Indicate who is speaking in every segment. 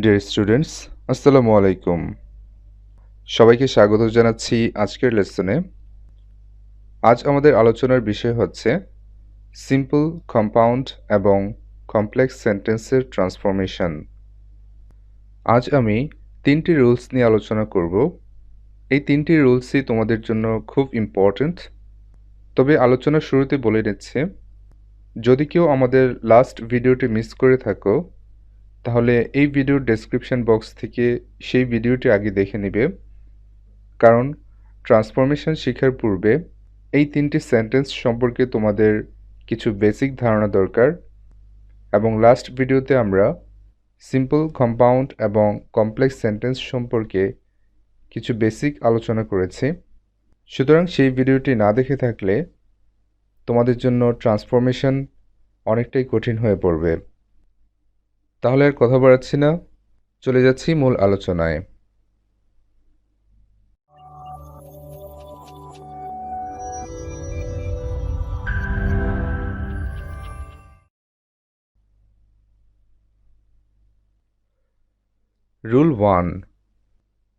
Speaker 1: Dear students, আসসালামু আলাইকুম। সবাইকে স্বাগত জানাচ্ছি আজকের লেসনে। আজ আমাদের আলোচনার বিষয় হচ্ছে সিম্পল, কম্পাউন্ড এবং কমপ্লেক্স সেন্টেন্সের ট্রান্সফরমেশন। আজ আমি 3টি রুলস নিয়ে আলোচনা করব। এই 3টি রুলসই তোমাদের জন্য খুব ইম্পর্ট্যান্ট। তবে আলোচনার শুরুতে বলে নিচ্ছে, যদি কেউ আমাদের লাস্ট ভিডিওটি মিস করে থাকো, তাহলে এই ভিডিওর ডেসক্রিপশন বক্স থেকে সেই ভিডিওটি আগে দেখে নেবে। কারণ ট্রান্সফরমেশন শেখার পূর্বে এই 3টি সেন্টেন্স সম্পর্কে তোমাদের কিছু বেসিক ধারণা দরকার, এবং লাস্ট ভিডিওতে আমরা সিম্পল, কম্পাউন্ড এবং কমপ্লেক্স সেন্টেন্স সম্পর্কে কিছু বেসিক আলোচনা করেছি। সুতরাং সেই ভিডিওটি না দেখে থাকলে তোমাদের জন্য ট্রান্সফরমেশন অনেকটাই কঠিন হয়ে পড়বে। তাহলে আর কথা বাড়াচ্ছি না, চলে যাচ্ছি মূল আলোচনায়। রুল 1,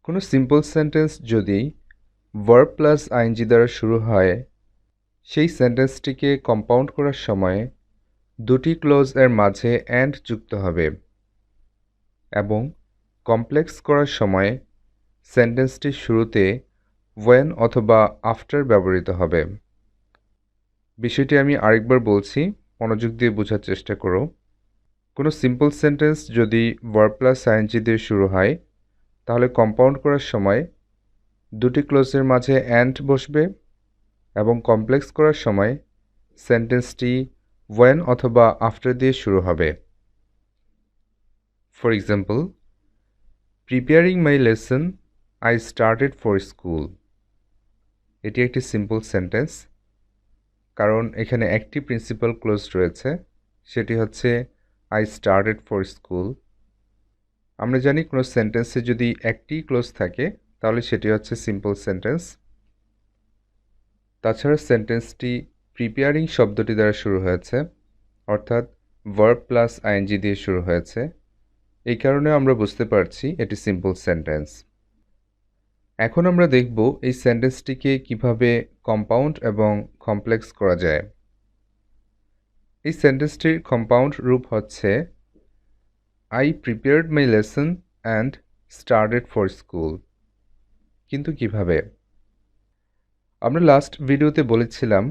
Speaker 1: কোনো সিম্পল সেন্টেন্স যদি ভার্ব প্লাস আইএনজি দ্বারা শুরু হয়, সেই সেন্টেন্সটিকে কম্পাউন্ড করার সময় দুটি ক্লোজ এর মাঝে অ্যান্ড যুক্ত হবে, এবং কমপ্লেক্স করার সময় সেন্টেন্সটির শুরুতে ওয়েন অথবা আফটার ব্যবহৃত হবে। বিষয়টি আমি আরেকবার বলছি, মনোযোগ দিয়ে বোঝার চেষ্টা করো। কোনো সিম্পল সেন্টেন্স যদি ভার্ব প্লাস আইএনজি দিয়ে শুরু হয়, তাহলে কম্পাউন্ড করার সময় দুটি ক্লোজের মাঝে অ্যান্ড বসবে, এবং কমপ্লেক্স করার সময় সেন্টেন্সটি ওয়েন অথবা আফটার দিয়ে শুরু হবে। For example, preparing my lesson I started for school. এটি একটি সিম্পল সেন্টেন্স, কারণ এখানে একটি প্রিন্সিপাল ক্লোজ রয়েছে, সেটি হচ্ছে আই স্টার্টেড ফর স্কুল। আমরা জানি কোনো সেন্টেন্সে যদি একটি ক্লোজ থাকে তাহলে সেটি হচ্ছে সিম্পল সেন্টেন্স। তাছাড়া সেন্টেন্সটি প্রিপেয়ারিং শব্দটি দ্বারা শুরু হয়েছে, অর্থাৎ ভার্ব প্লাস আইএনজি দিয়ে শুরু হয়েছে। এই কারণে আমরা বুঝতে পারছি এটি সিম্পল সেন্টেন্স। এখন আমরা দেখব এই সেন্টেন্সটিকে কিভাবে কম্পাউন্ড এবং কমপ্লেক্স করা যায়। এই সেন্টেন্সটির কম্পাউন্ড রূপ হচ্ছে I prepared my lesson and started for school. কিন্তু কিভাবে? আমরা লাস্ট ভিডিওতে বলেছিলাম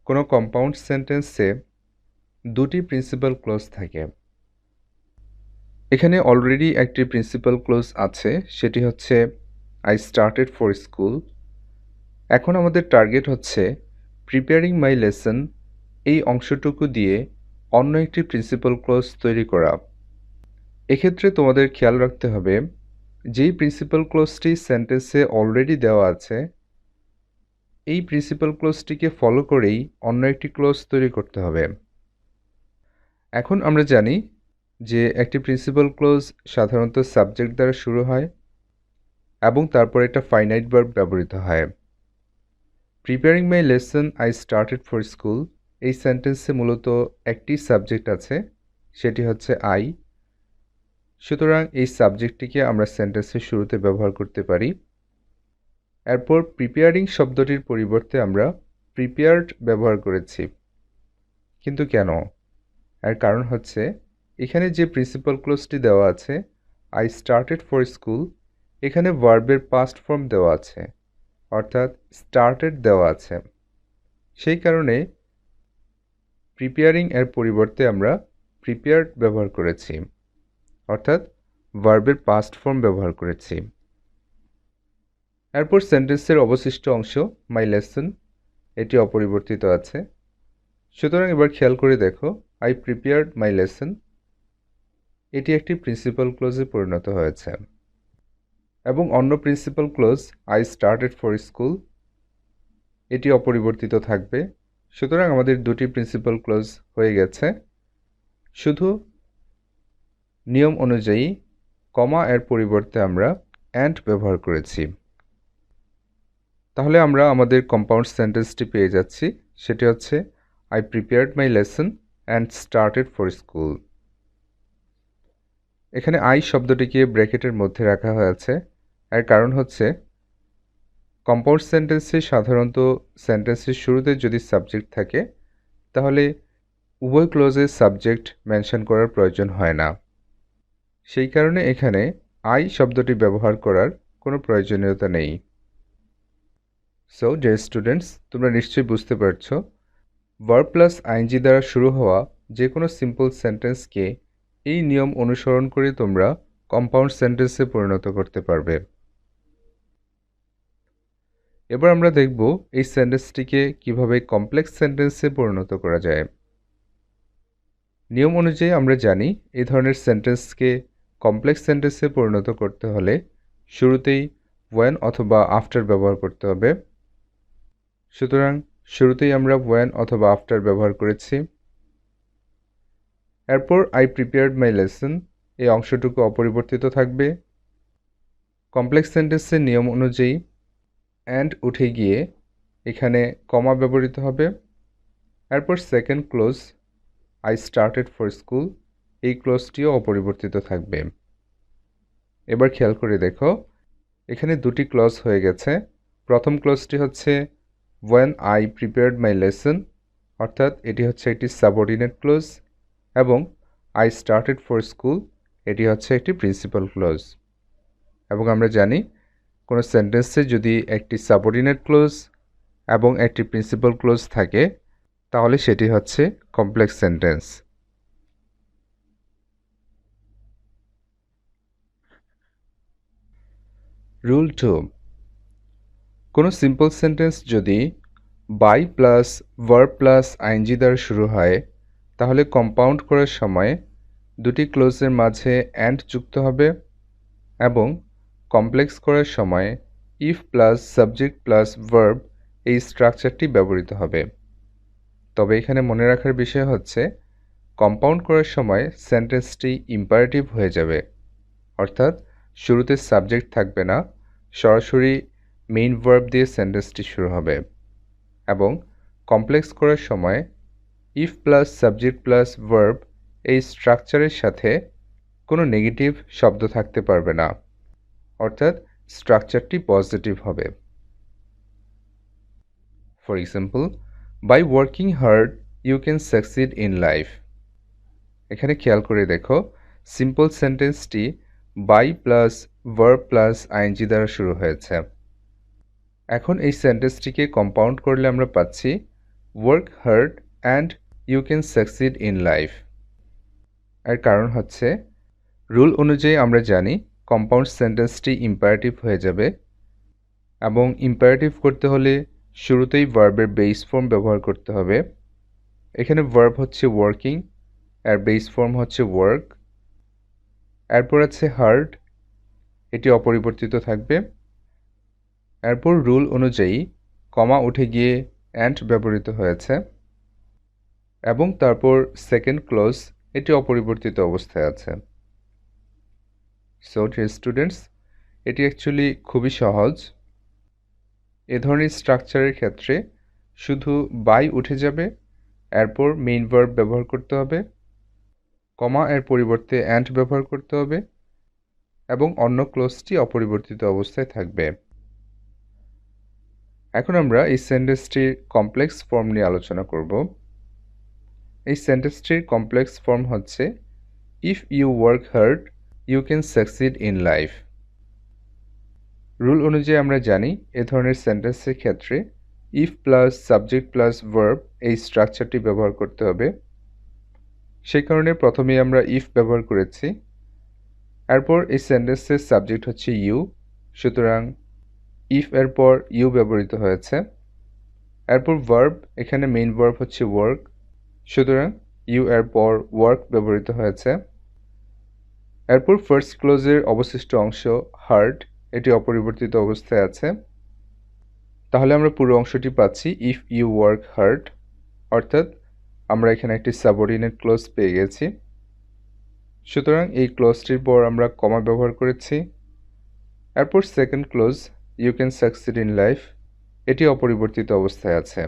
Speaker 1: কোনো কম্পাউন্ড সেন্টেন্সে দুটি প্রিন্সিপাল ক্লোজ থাকে। এখানে অলরেডি একটি প্রিন্সিপাল ক্লোজ আছে, সেটি হচ্ছে আই স্টার্টেড ফর স্কুল। এখন আমাদের টার্গেট হচ্ছে প্রিপেয়ারিং মাই লেসন এই অংশটুকু দিয়ে অন্য একটি প্রিন্সিপাল ক্লোজ তৈরি করা। এক্ষেত্রে তোমাদের খেয়াল রাখতে হবে, যেই প্রিন্সিপাল ক্লোজটি সেন্টেন্সে অলরেডি দেওয়া আছে, এই প্রিন্সিপাল ক্লোজটিকে ফলো করেই অন্য একটি ক্লোজ তৈরি করতে হবে। এখন আমরা জানি যে একটি প্রিন্সিপাল ক্লোজ সাধারণত সাবজেক্ট দ্বারা শুরু হয় এবং তারপর একটা ফাইনাইট ভার্ব ব্যবহৃত হয়। Preparing my lesson I started for school এই সেন্টেন্সে মূলত একটি সাবজেক্ট আছে, সেটি হচ্ছে আই। সুতরাং এই সাবজেক্টটিকে আমরা সেন্টেন্সের শুরুতে ব্যবহার করতে পারি। এরপর প্রিপেয়ারিং শব্দটির পরিবর্তে আমরা প্রিপেয়ার্ড ব্যবহার করেছি। কিন্তু কেন? এর কারণ হচ্ছে এখানে যে প্রিন্সিপাল ক্লোজটি দেওয়া আছে আই স্টার্টেড ফর স্কুল, এখানে ভার্বের পাস্ট ফর্ম দেওয়া আছে, অর্থাৎ স্টার্টেড দেওয়া আছে। সেই কারণে প্রিপেয়ারিং এর পরিবর্তে আমরা প্রিপেয়ার্ড ব্যবহার করেছি, অর্থাৎ ভার্বের পাস্ট ফর্ম ব্যবহার করেছি। এরপর সেন্টেন্সের অবশিষ্ট অংশ মাই লেসন, এটি অপরিবর্তিত আছে। সুতরাং এবার খেয়াল করে দেখো, আই প্রিপেয়ার্ড মাই লেসন এটি একটি প্রিন্সিপাল ক্লোজে পরিণত হয়েছে, এবং অন্য principal clause I started for school এটি অপরিবর্তিত থাকবে। সুতরাং আমাদের দুটি প্রিন্সিপাল ক্লোজ হয়ে গেছে। শুধু নিয়ম অনুযায়ী কমা এর পরিবর্তে আমরা অ্যান্ড ব্যবহার করেছি। তাহলে আমরা আমাদের কম্পাউন্ড সেন্টেন্সটি পেয়ে যাচ্ছি, সেটি হচ্ছে I prepared my lesson and started for school. এখানে আই শব্দটিকে ব্র্যাকেটের মধ্যে রাখা হয়েছে। এর কারণ হচ্ছে কম্পাউন্ড সেন্টেন্সে সাধারণত সেন্টেন্সের শুরুতে যদি সাবজেক্ট থাকে তাহলে উভয় ক্লোজে সাবজেক্ট মেনশন করার প্রয়োজন হয় না। সেই কারণে এখানে আই শব্দটি ব্যবহার করার কোনো প্রয়োজনীয়তা নেই। সো ডিয়ার স্টুডেন্টস, তোমরা নিশ্চয়ই বুঝতে পারছো ভার্ব প্লাস আইএনজি দ্বারা শুরু হওয়া যে কোনো সিম্পল সেন্টেন্সকে এই নিয়ম অনুসরণ করে তোমরা কম্পাউন্ড সেন্টেন্সে পরিণত করতে পারবে। এবার আমরা দেখব এই সেন্টেন্সটিকে কিভাবে কমপ্লেক্স সেন্টেন্সে পরিণত করা যায়। নিয়ম অনুযায়ী আমরা জানি এই ধরনের সেন্টেন্সকে কমপ্লেক্স সেন্টেন্সে পরিণত করতে হলে শুরুতেই ওয়েন অথবা আফটার ব্যবহার করতে হবে। সুতরাং শুরুতেই আমরা ওয়েন অথবা আফটার ব্যবহার করেছি। এরপর আই প্রিপেয়ার্ড মাই লেসন, এই অংশটুকু অপরিবর্তিত থাকবে। কমপ্লেক্স সেন্টেন্সের নিয়ম অনুযায়ী অ্যান্ড উঠে গিয়ে এখানে কমা ব্যবহৃত হবে। এরপর second close I started for school, এই ক্লোজটিও অপরিবর্তিত থাকবে। এবার খেয়াল করে দেখো এখানে দুটি ক্লজ হয়ে গেছে। প্রথম ক্লজটি হচ্ছে when I prepared my lesson, অর্থাৎ এটি হচ্ছে একটি সাবঅর্ডিনেট ক্লোজ, এবং আই স্টার্টেড ফর স্কুল এটি হচ্ছে একটি প্রিন্সিপাল ক্লোজ। এবং আমরা জানি কোনো সেন্টেন্সে যদি একটি সাবঅর্ডিনেট ক্লোজ এবং একটি প্রিন্সিপাল ক্লোজ থাকে তাহলে সেটি হচ্ছে কমপ্লেক্স সেন্টেন্স। রুল 2, কোনো সিম্পল সেন্টেন্স যদি by plus verb plus ING দ্বারা শুরু হয় তাহলে কম্পাউন্ড করার সময় দুটি ক্লোজের মাঝে অ্যান্ড যুক্ত হবে এবং কমপ্লেক্স করার সময় if plus subject plus verb এই স্ট্রাকচারটি ব্যবহৃত হবে। তবে এখানে মনে রাখার বিষয় হচ্ছে কম্পাউন্ড করার সময় সেন্টেন্সটি ইম্পারেটিভ হয়ে যাবে, অর্থাৎ শুরুতে সাবজেক্ট থাকবে না, সরাসরি মেইন ভার্ব দিয়ে সেন্টেন্সটি শুরু হবে। এবং কমপ্লেক্স করার সময় if plus subject plus verb এই স্ট্রাকচারের সাথে কোনো নেগেটিভ শব্দ থাকতে পারবে না, অর্থাৎ স্ট্রাকচারটি পজিটিভ হবে। For example, by working hard you can succeed in life. এখানে খেয়াল করে দেখো সিম্পল সেন্টেন্সটি by plus verb plus ING দ্বারা শুরু হয়েছে। এখন এই সেন্টেন্সটিকে কম্পাউন্ড করলে আমরা পাচ্ছি work hard and you can succeed in life. এর কারণ হচ্ছে রুল অনুযায়ী আমরা জানি কম্পাউন্ড সেন্টেন্সটি ইম্পারেটিভ হয়ে যাবে এবং ইম্পারেটিভ করতে হলে শুরুতেই ভার্বের বেস ফর্ম ব্যবহার করতে হবে। এখানে ভার্ব হচ্ছে ওয়ার্কিং, এর বেস ফর্ম হচ্ছে ওয়ার্ক। এরপর আছে হার্ড, এটি অপরিবর্তিত থাকবে। এরপর রুল অনুযায়ী কমা উঠে গিয়ে অ্যান্ড ব্যবহৃত হয়েছে এবং তারপর সেকেন্ড ক্লোজ এটি অপরিবর্তিত অবস্থায় আছে। সো ডিয়ার স্টুডেন্টস, এটি অ্যাকচুয়ালি খুবই সহজ। এ ধরনের স্ট্রাকচারের ক্ষেত্রে শুধু বাই উঠে যাবে, এরপর মেইন ভার্ব ব্যবহার করতে হবে, কমা এর পরিবর্তে অ্যান্ড ব্যবহার করতে হবে এবং অন্য ক্লোজটি অপরিবর্তিত অবস্থায় থাকবে। এখন আমরা এই সেন্টেন্সটির কমপ্লেক্স ফর্ম নিয়ে আলোচনা করব। এই সেন্টেন্সটির কমপ্লেক্স ফর্ম হচ্ছে if you work hard you can succeed in life. Rule অনুযায়ী আমরা জানি এ ধরনের সেন্টেন্সের ক্ষেত্রে if plus subject plus verb এই স্ট্রাকচারটি ব্যবহার করতে হবে। সেই কারণে প্রথমেই আমরা ইফ ব্যবহার করেছি। এরপর এই সেন্টেন্সের সাবজেক্ট হচ্ছে ইউ, সুতরাং ইফ এর পর ইউ ব্যবহৃত হয়েছে। এরপর ভার্ব, এখানে মেইন ভার্ব হচ্ছে ওয়ার্ক, সুতরাং ইউ এর পর ওয়ার্ক ব্যবহৃত হয়েছে। এরপর ফার্স্ট ক্লোজের অবশিষ্ট অংশ হার্ড, এটি অপরিবর্তিত অবস্থায় আছে। তাহলে আমরা পুরো অংশটি পাচ্ছি ইফ ইউ ওয়ার্ক হার্ড, অর্থাৎ আমরা এখানে একটি সাবঅর্ডিনেট ক্লোজ পেয়ে গেছি। সুতরাং এই ক্লোজটির পর আমরা কমা ব্যবহার করেছি। এরপর second clause you can succeed in life, এটি অপরিবর্তিত অবস্থায় আছে।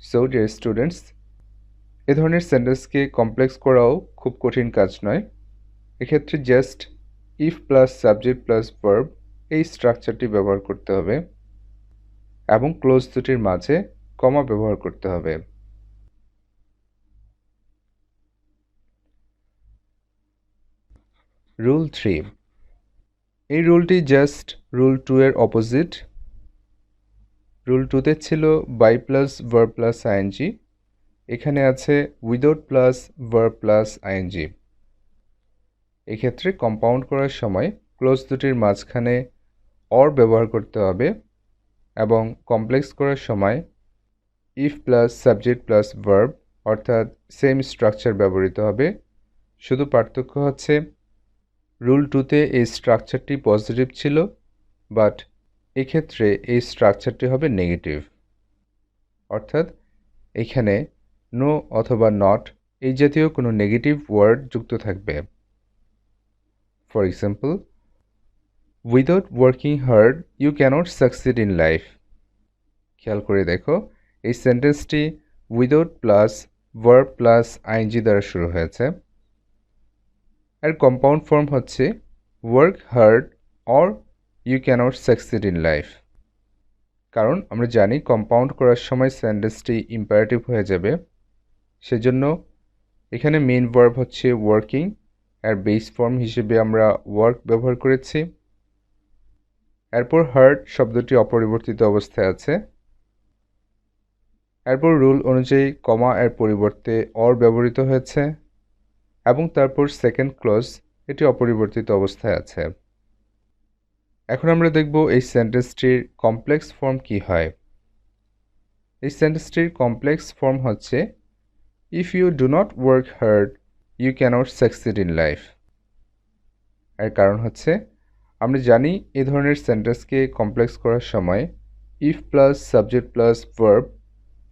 Speaker 1: সো ডিয়ার স্টুডেন্টস, এ ধরনের সেন্টেন্সকে কমপ্লেক্স করাও খুব কঠিন কাজ নয়। এক্ষেত্রে just if plus subject plus verb এই স্ট্রাকচারটি ব্যবহার করতে হবে এবং ক্লোজ দুটির মাঝে কমা ব্যবহার করতে হবে। রুল 3। এই রুলটি জাস্ট রুল 2 এর অপোজিট। রুল 2তে ছিল by plus verb plus ING, এখানে আছে without plus verb plus ING. এক্ষেত্রে কম্পাউন্ড করার সময় ক্লোজ দুটির মাঝখানে অর ব্যবহার করতে হবে এবং কমপ্লেক্স করার সময় if plus subject plus verb অর্থাৎ সেম স্ট্রাকচার ব্যবহৃত হবে। শুধু পার্থক্য হচ্ছে রুল 2তে এই স্ট্রাকচারটি পজিটিভ ছিল, বাট এক্ষেত্রে এই স্ট্রাকচারটি হবে নেগেটিভ, অর্থাৎ এখানে নো অথবা নট এই জাতীয় কোনো নেগেটিভ ওয়ার্ড যুক্ত থাকবে। For example, without working hard you cannot succeed in life. খেয়াল করে দেখো, এই সেন্টেন্সটি without plus verb plus ING দ্বারা শুরু হয়েছে। এর কম্পাউন্ড ফর্ম হচ্ছে work hard or you cannot succeed in life. কারণ আমরা জানি কম্পাউন্ড করার সময় সেন্টেন্সটি ইম্পারেটিভ হয়ে যাবে, সেজন্য এখানে মেইন ভার্ব হচ্ছে ওয়ার্কিং, এর বেস ফর্ম হিসেবে আমরা ওয়ার্ক ব্যবহার করেছি। এরপর হার্ড শব্দটি অপরিবর্তিত অবস্থায় আছে। এরপর রুল অনুযায়ী কমা এর পরিবর্তে অর ব্যবহৃত হয়েছে এবং তারপর সেকেন্ড ক্লজ এটি অপরিবর্তিত অবস্থায় আছে। এখন আমরা দেখব এই সেন্টেন্সটির কমপ্লেক্স ফর্ম কি হয়। এই সেন্টেন্সটির কমপ্লেক্স ফর্ম হচ্ছে if you do not work hard you cannot succeed in life. এর কারণ হচ্ছে আমরা জানি এ ধরনের সেন্টেন্সকে কমপ্লেক্স করার সময় if plus subject plus verb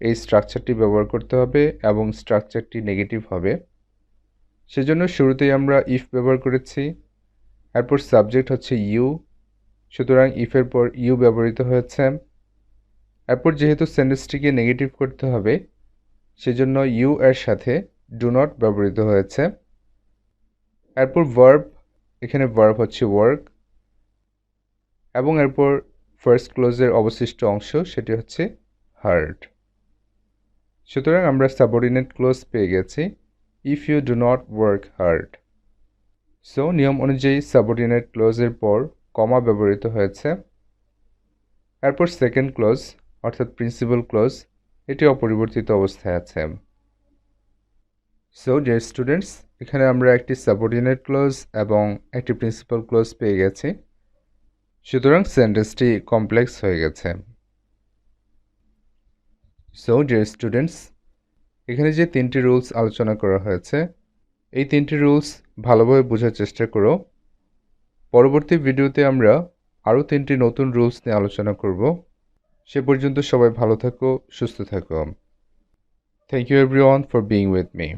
Speaker 1: এই স্ট্রাকচারটি ব্যবহার করতে হবে এবং স্ট্রাকচারটি নেগেটিভ হবে। সেজন্য শুরুতেই আমরা ইফ ব্যবহার করেছি, এরপর সাবজেক্ট হচ্ছে ইউ, সুতরাং ইফের পর ইউ ব্যবহৃত হয়েছে। এরপর যেহেতু সেন্টেন্সটিকে নেগেটিভ করতে হবে, সেজন্য ইউ এর সাথে ডু নট ব্যবহৃত হয়েছে। এরপর ভার্ব, এখানে ভার্ব হচ্ছে ওয়ার্ক, এবং এরপর ফার্স্ট ক্লোজের অবশিষ্ট অংশ সেটি হচ্ছে হার্ড। সুতরাং আমরা সাবঅর্ডিনেট ক্লোজ পেয়ে গেছি if you do not work hard. So নিয়ম অনুযায়ী সাবঅর্ডিনেট ক্লোজের পর কমা ব্যবহৃত হয়েছে। এরপর সেকেন্ড ক্লোজ অর্থাৎ প্রিন্সিপাল ক্লোজ এটি অপরিবর্তিত অবস্থায় আছে। সো ডিয়ার স্টুডেন্টস, এখানে আমরা একটি সাবঅর্ডিনেট ক্লোজ এবং একটি প্রিন্সিপাল ক্লোজ পেয়ে গেছি, সুতরাং সেন্টেন্সটি কমপ্লেক্স হয়ে গেছে। সো ডিয়ার স্টুডেন্টস, এখানে যে তিনটি রুলস আলোচনা করা হয়েছে, এই তিনটি রুলস ভালোভাবে বোঝার চেষ্টা করো। পরবর্তী ভিডিওতে আমরা আরও তিনটি নতুন রুলস নিয়ে আলোচনা করব। সে পর্যন্ত সবাই ভালো থাকো, সুস্থ থাকো। Thank you everyone for being with me.